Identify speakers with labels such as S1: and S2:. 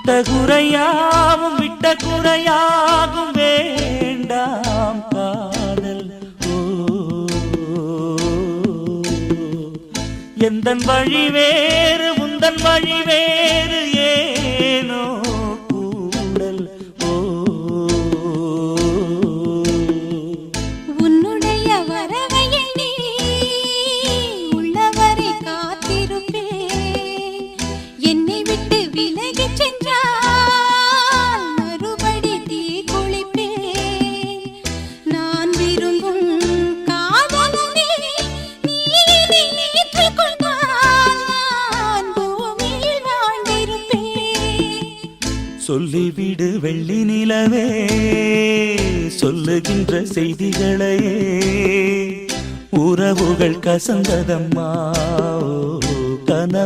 S1: தொட்ட குறையாவும் விட்ட குறையாகும் வேண்டாம் காதல். எந்தன் வழி வேறு உந்தன் வழி வேறு ஏனோ கூடல்.
S2: உன்னுடைய வரவை எண்ணி உள்ளவரை காத்திருப்பேன். என்னை விட்டு விலகி சென்றால் மறுபடி தீ குளிப்பேன். நான் விரும்பும் காதலனே நீ ஏற்றுக்கொண்டால் நான் பூமியில் வாழ்ந்திருப்பேன்.
S1: சொல்லிவிடு வெள்ளி நிலவே சொல்லுகின்ற செய்திகளையே உறவுகள் கசந்ததம்மா கனவு